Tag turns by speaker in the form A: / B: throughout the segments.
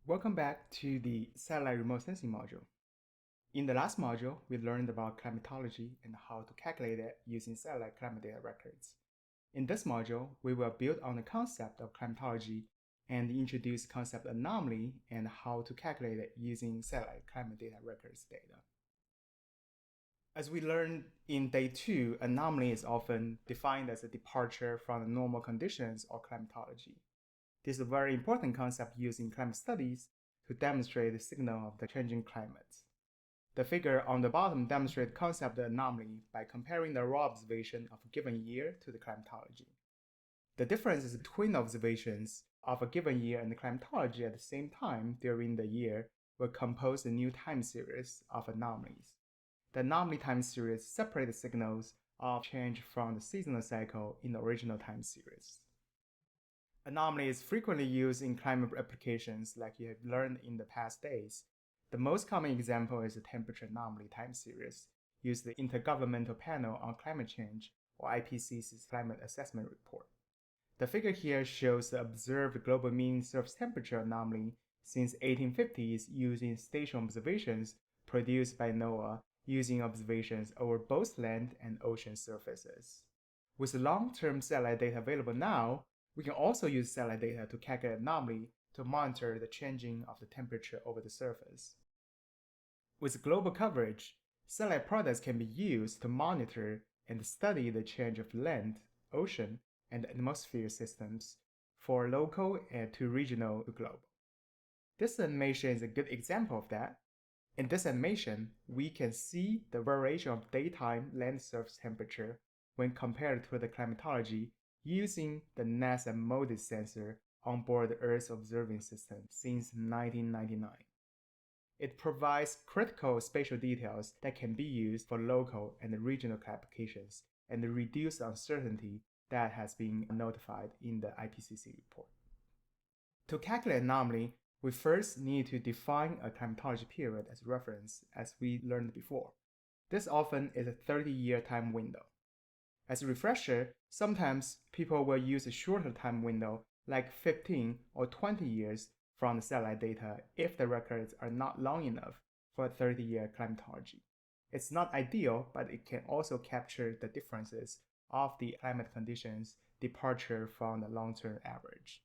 A: Welcome back to the Satellite Remote Sensing module. In the last module, we learned about climatology and how to calculate it using satellite climate data records. In this module, we will build on the concept of climatology and introduce concept anomaly and how to calculate it using satellite climate data records data. As we learned in day 2, anomaly is often defined as a departure from the normal conditions or climatology. This is a very important concept used in climate studies to demonstrate the signal of the changing climate. The figure on the bottom demonstrates the concept of anomaly by comparing the raw observation of a given year to the climatology. The differences between observations of a given year and the climatology at the same time during the year will compose a new time series of anomalies. The anomaly time series separates the signals of change from the seasonal cycle in the original time series. Anomaly is frequently used in climate applications like you have learned in the past days. The most common example is the temperature anomaly time series, used in the Intergovernmental Panel on Climate Change, or IPCC's Climate Assessment Report. The figure here shows the observed global mean surface temperature anomaly since 1850s using station observations produced by NOAA using observations over both land and ocean surfaces. With long-term satellite data available now, we can also use satellite data to calculate anomaly to monitor the changing of the temperature over the surface. With global coverage, satellite products can be used to monitor and study the change of land, ocean, and atmosphere systems for local and to regional to global. This animation is a good example of that. In this animation, we can see the variation of daytime land surface temperature when compared to the climatology using the NASA MODIS sensor on board the Earth observing system since 1999. It provides critical spatial details that can be used for local and regional applications and reduce the uncertainty that has been notified in the IPCC report. To calculate anomaly, we first need to define a climatology period as reference, as we learned before. This often is a 30-year time window. As a refresher, sometimes people will use a shorter time window like 15 or 20 years from the satellite data if the records are not long enough for a 30-year climatology. It's not ideal, but it can also capture the differences of the climate conditions departure from the long-term average.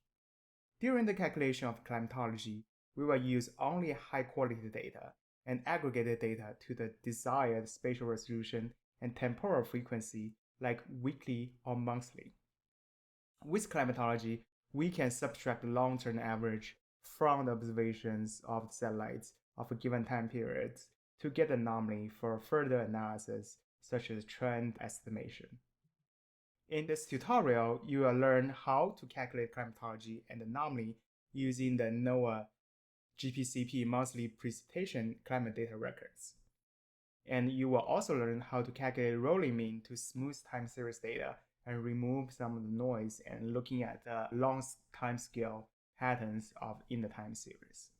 A: During the calculation of climatology, we will use only high-quality data and aggregated data to the desired spatial resolution and temporal frequency like weekly or monthly. With climatology, we can subtract the long-term average from the observations of the satellites of a given time period to get an anomaly for further analysis, such as trend estimation. In this tutorial, you will learn how to calculate climatology and anomaly using the NOAA GPCP monthly precipitation climate data records. And you will also learn how to calculate rolling mean to smooth time series data and remove some of the noise and looking at the long time scale patterns in the time series.